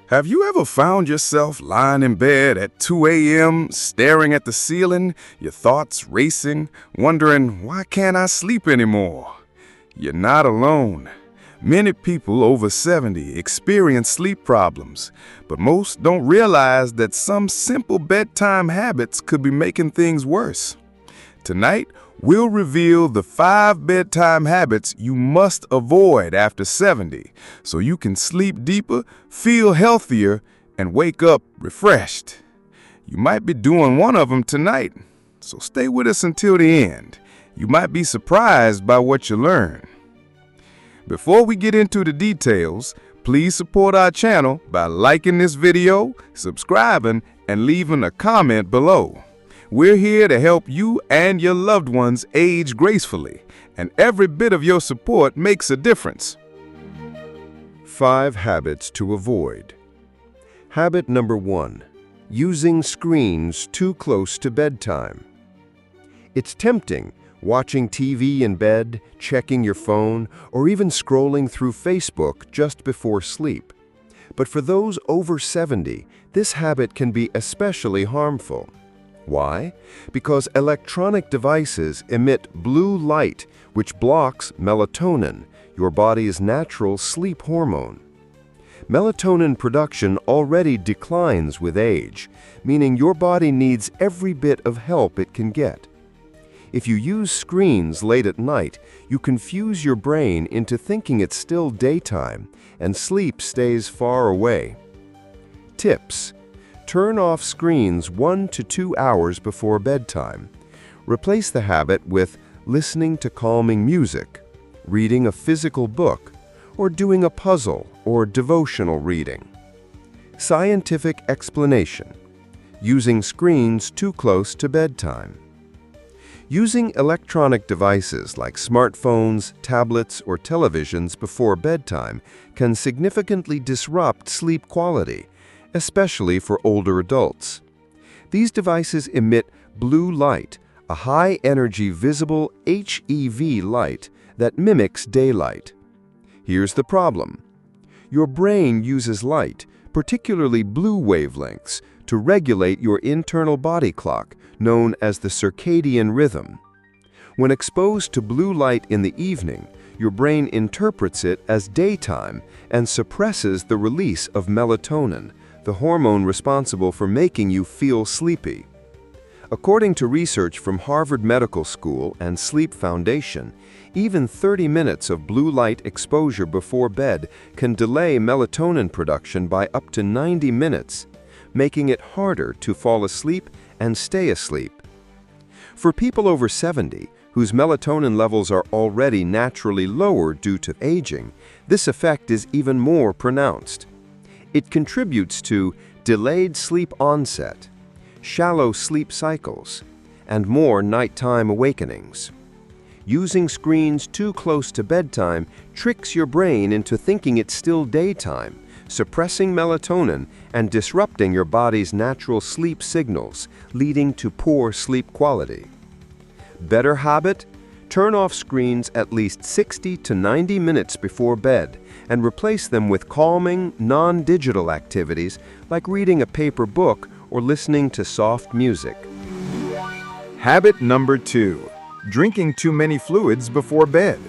Have you ever found yourself lying in bed at 2 a.m., staring at the ceiling, your thoughts racing, wondering, why can't I sleep anymore? You're not alone. Many people over 70 experience sleep problems, but most don't realize that some simple bedtime habits could be making things worse. Tonight, we'll reveal the 5 bedtime habits you must avoid after 70 so you can sleep deeper, feel healthier, and wake up refreshed. You might be doing one of them tonight, so stay with us until the end. You might be surprised by what you learn. Before we get into the details, please support our channel by liking this video, subscribing, and leaving a comment below. We're here to help you and your loved ones age gracefully, and every bit of your support makes a difference. 5 habits to avoid. Habit number 1. Using screens too close to bedtime. It's tempting, watching TV in bed, checking your phone, or even scrolling through Facebook just before sleep. But for those over 70, this habit can be especially harmful. Why? Because electronic devices emit blue light, which blocks melatonin, your body's natural sleep hormone. Melatonin production already declines with age, meaning your body needs every bit of help it can get. If you use screens late at night, you confuse your brain into thinking it's still daytime, and sleep stays far away. Tips: turn off screens 1 to 2 hours before bedtime. Replace the habit with listening to calming music, reading a physical book, or doing a puzzle or devotional reading. Scientific explanation: using screens too close to bedtime. Using electronic devices like smartphones, tablets, or televisions before bedtime can significantly disrupt sleep quality, especially for older adults. These devices emit blue light, a high-energy visible HEV light that mimics daylight. Here's the problem. Your brain uses light, particularly blue wavelengths, to regulate your internal body clock, known as the circadian rhythm. When exposed to blue light in the evening, your brain interprets it as daytime and suppresses the release of melatonin, the hormone responsible for making you feel sleepy. According to research from Harvard Medical School and Sleep Foundation, even 30 minutes of blue light exposure before bed can delay melatonin production by up to 90 minutes, making it harder to fall asleep and stay asleep. For people over 70, whose melatonin levels are already naturally lower due to aging, this effect is even more pronounced. It contributes to delayed sleep onset, shallow sleep cycles, and more nighttime awakenings. Using screens too close to bedtime tricks your brain into thinking it's still daytime, suppressing melatonin and disrupting your body's natural sleep signals, leading to poor sleep quality. Better habit? Turn off screens at least 60 to 90 minutes before bed and replace them with calming, non-digital activities like reading a paper book or listening to soft music. Habit number 2. Drinking too many fluids before bed.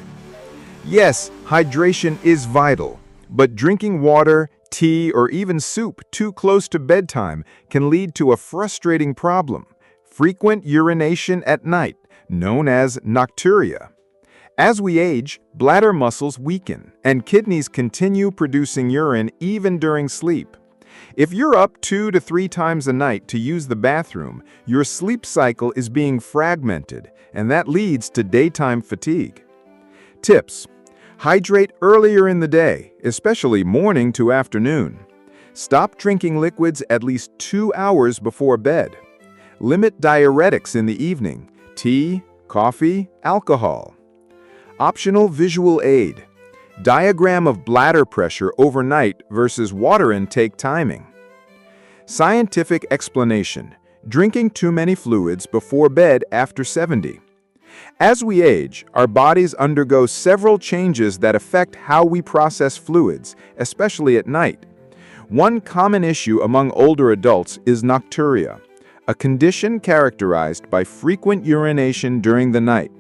Yes, hydration is vital, but drinking water, tea, or even soup too close to bedtime can lead to a frustrating problem: frequent urination at night, known as nocturia. As we age, bladder muscles weaken, and kidneys continue producing urine even during sleep. If you're up 2 to 3 times a night to use the bathroom, your sleep cycle is being fragmented, and that leads to daytime fatigue. Tips: hydrate earlier in the day, especially morning to afternoon. Stop drinking liquids at least 2 hours before bed. Limit diuretics in the evening: tea, coffee, alcohol. Optional visual aid: diagram of bladder pressure overnight versus water intake timing. Scientific explanation: drinking too many fluids before bed after 70. As we age, our bodies undergo several changes that affect how we process fluids, especially at night. One common issue among older adults is nocturia, a condition characterized by frequent urination during the night.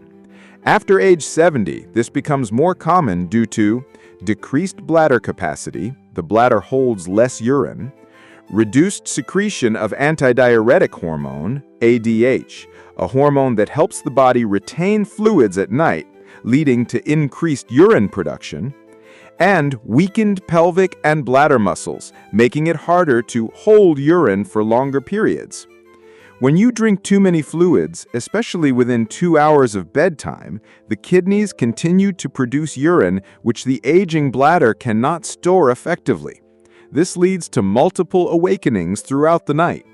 After age 70, this becomes more common due to decreased bladder capacity, the bladder holds less urine, reduced secretion of antidiuretic hormone, ADH, a hormone that helps the body retain fluids at night, leading to increased urine production, and weakened pelvic and bladder muscles, making it harder to hold urine for longer periods. When you drink too many fluids, especially within 2 hours of bedtime, the kidneys continue to produce urine which the aging bladder cannot store effectively. This leads to multiple awakenings throughout the night.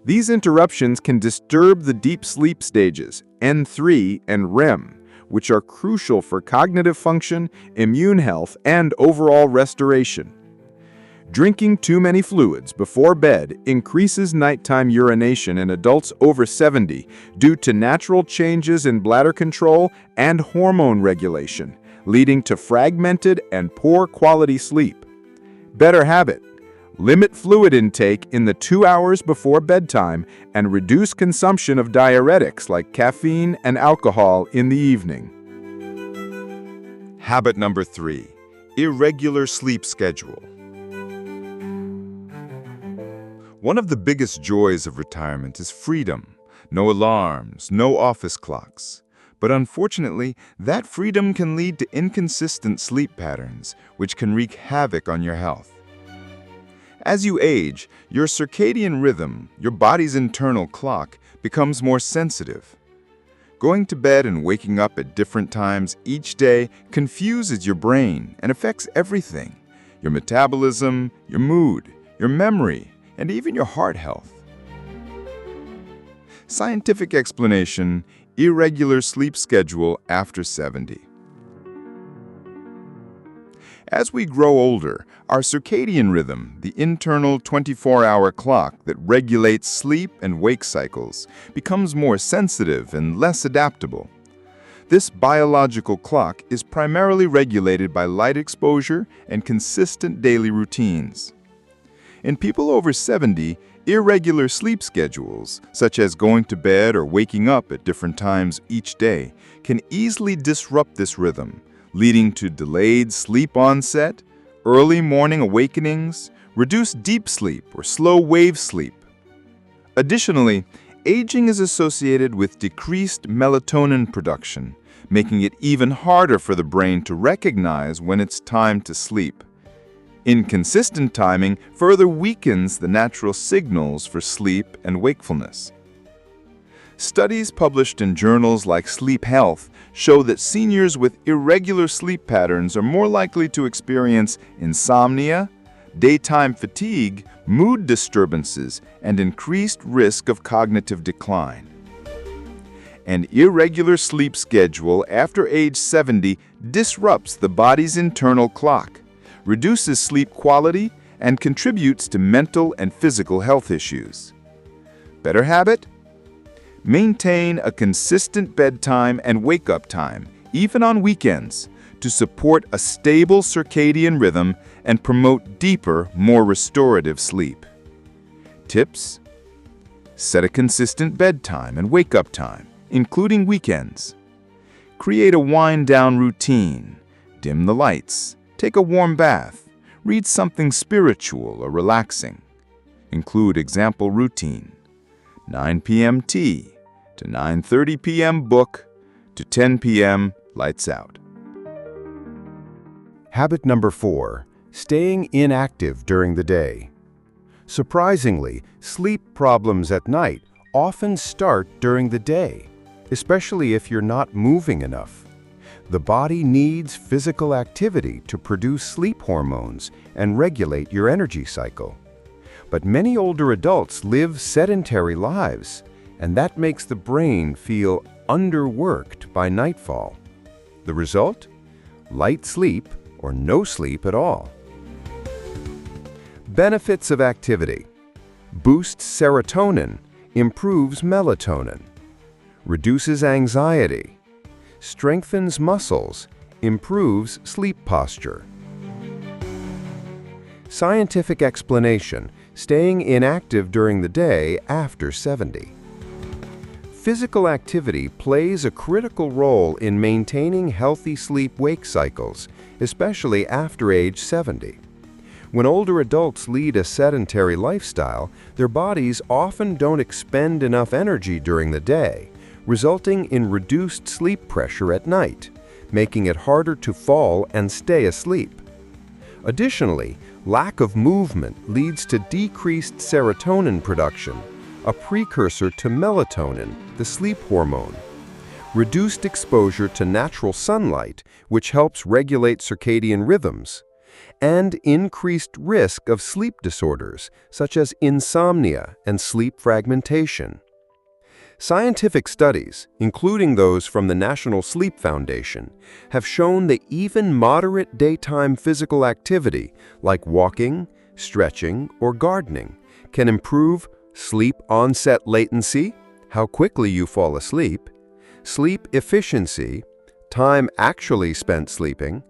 These interruptions can disturb the deep sleep stages, N3 and REM, which are crucial for cognitive function, immune health, and overall restoration. Drinking too many fluids before bed increases nighttime urination in adults over 70 due to natural changes in bladder control and hormone regulation, leading to fragmented and poor quality sleep. Better habit: limit fluid intake in the 2 hours before bedtime and reduce consumption of diuretics like caffeine and alcohol in the evening. Habit number 3, irregular sleep schedule. One of the biggest joys of retirement is freedom. No alarms, no office clocks. But unfortunately, that freedom can lead to inconsistent sleep patterns, which can wreak havoc on your health. As you age, your circadian rhythm, your body's internal clock, becomes more sensitive. Going to bed and waking up at different times each day confuses your brain and affects everything: your metabolism, your mood, your memory, and even your heart health. Scientific explanation: irregular sleep schedule after 70. As we grow older, our circadian rhythm, the internal 24-hour clock that regulates sleep and wake cycles, becomes more sensitive and less adaptable. This biological clock is primarily regulated by light exposure and consistent daily routines. In people over 70, irregular sleep schedules, such as going to bed or waking up at different times each day, can easily disrupt this rhythm, leading to delayed sleep onset, early morning awakenings, reduced deep sleep or slow wave sleep. Additionally, aging is associated with decreased melatonin production, making it even harder for the brain to recognize when it's time to sleep. Inconsistent timing further weakens the natural signals for sleep and wakefulness. Studies published in journals like Sleep Health show that seniors with irregular sleep patterns are more likely to experience insomnia, daytime fatigue, mood disturbances, and increased risk of cognitive decline. An irregular sleep schedule after age 70 disrupts the body's internal clock, reduces sleep quality, and contributes to mental and physical health issues. Better habit? Maintain a consistent bedtime and wake-up time, even on weekends, to support a stable circadian rhythm and promote deeper, more restorative sleep. Tips: set a consistent bedtime and wake-up time, including weekends. Create a wind-down routine. Dim the lights. Take a warm bath. Read something spiritual or relaxing. Include example routine: 9 p.m. tea, to 9:30 p.m. book, to 10 p.m. lights out. Habit number 4, staying inactive during the day. Surprisingly, sleep problems at night often start during the day, especially if you're not moving enough. The body needs physical activity to produce sleep hormones and regulate your energy cycle. But many older adults live sedentary lives, and that makes the brain feel underworked by nightfall. The result? Light sleep or no sleep at all. Benefits of activity: boosts serotonin, improves melatonin, reduces anxiety, strengthens muscles, improves sleep posture. Scientific explanation: staying inactive during the day after 70. Physical activity plays a critical role in maintaining healthy sleep-wake cycles, especially after age 70. When older adults lead a sedentary lifestyle, their bodies often don't expend enough energy during the day, resulting in reduced sleep pressure at night, making it harder to fall and stay asleep. Additionally, lack of movement leads to decreased serotonin production, a precursor to melatonin, the sleep hormone. Reduced exposure to natural sunlight, which helps regulate circadian rhythms, and increased risk of sleep disorders such as insomnia and sleep fragmentation. Scientific studies, including those from the National Sleep Foundation, have shown that even moderate daytime physical activity like walking, stretching, or gardening can improve sleep onset latency, how quickly you fall asleep, sleep efficiency, time actually spent sleeping,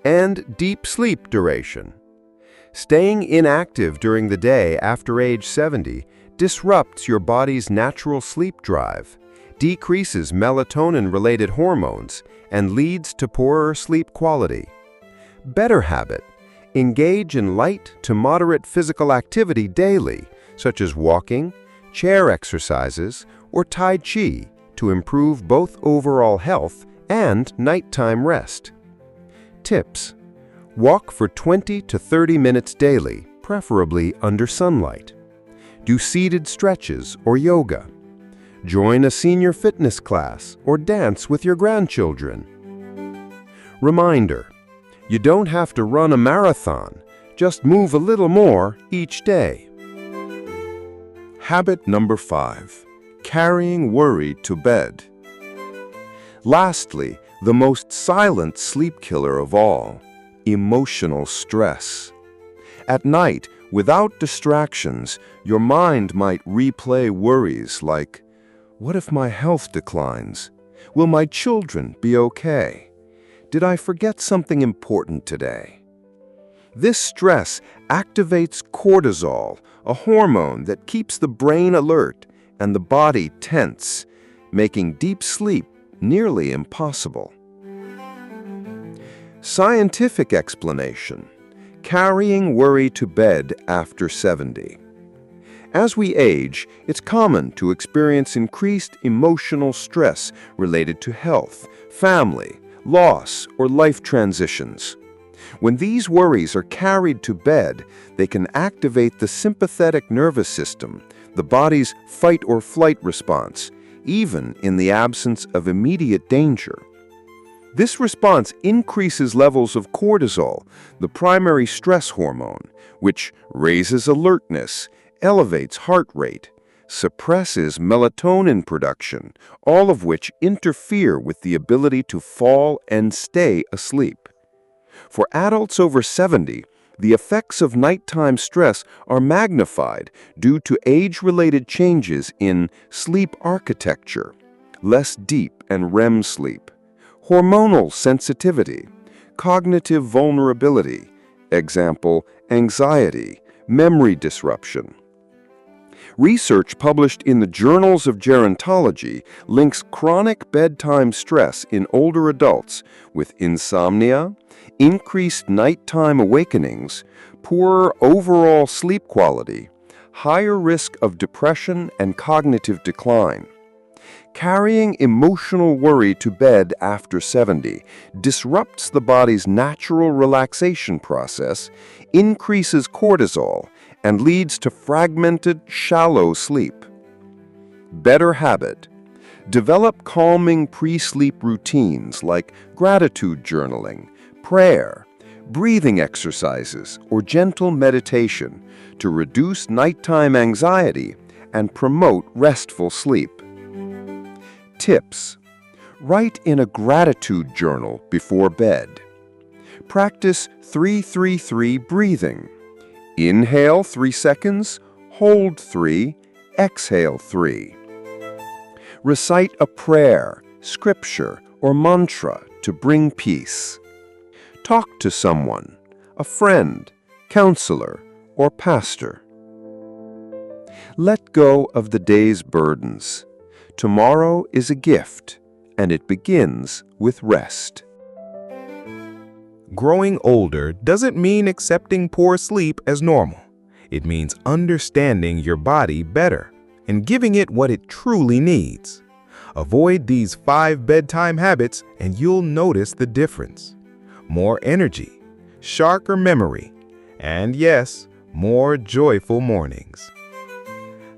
and deep sleep duration. Staying inactive during the day after age 70 disrupts your body's natural sleep drive, decreases melatonin-related hormones, and leads to poorer sleep quality. Better habit: engage in light to moderate physical activity daily, such as walking, chair exercises, or Tai Chi, to improve both overall health and nighttime rest. Tips: walk for 20 to 30 minutes daily, preferably under sunlight. Do seated stretches or yoga. Join a senior fitness class or dance with your grandchildren. Reminder: you don't have to run a marathon, just move a little more each day. Habit number 5. Carrying worry to bed. Lastly, the most silent sleep killer of all: emotional stress. At night, without distractions, your mind might replay worries like, what if my health declines? Will my children be okay? Did I forget something important today? This stress activates cortisol, a hormone that keeps the brain alert and the body tense, making deep sleep nearly impossible. Scientific explanation: carrying worry to bed after 70. As we age, it's common to experience increased emotional stress related to health, family, loss, or life transitions. When these worries are carried to bed, they can activate the sympathetic nervous system, the body's fight or flight response, even in the absence of immediate danger. This response increases levels of cortisol, the primary stress hormone, which raises alertness, elevates heart rate, suppresses melatonin production, all of which interfere with the ability to fall and stay asleep. For adults over 70, the effects of nighttime stress are magnified due to age-related changes in sleep architecture, less deep and REM sleep, hormonal sensitivity, cognitive vulnerability, example, anxiety, memory disruption. Research published in the Journals of Gerontology links chronic bedtime stress in older adults with insomnia, increased nighttime awakenings, poorer overall sleep quality, higher risk of depression and cognitive decline. Carrying emotional worry to bed after 70 disrupts the body's natural relaxation process, increases cortisol, and leads to fragmented, shallow sleep. Better habit: develop calming pre-sleep routines like gratitude journaling, prayer, breathing exercises, or gentle meditation to reduce nighttime anxiety and promote restful sleep. Tips: write in a gratitude journal before bed. Practice 3-3-3 breathing. Inhale 3 seconds, hold 3, exhale 3. Recite a prayer, scripture, or mantra to bring peace. Talk to someone, a friend, counselor, or pastor. Let go of the day's burdens. Tomorrow is a gift, and it begins with rest. Growing older doesn't mean accepting poor sleep as normal. It means understanding your body better and giving it what it truly needs. Avoid these 5 bedtime habits and you'll notice the difference. More energy, sharper memory, and yes, more joyful mornings.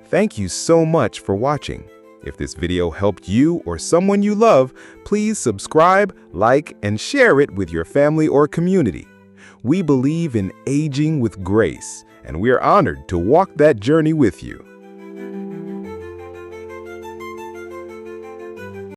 Thank you so much for watching. If this video helped you or someone you love, please subscribe, like, and share it with your family or community. We believe in aging with grace, and we're honored to walk that journey with you.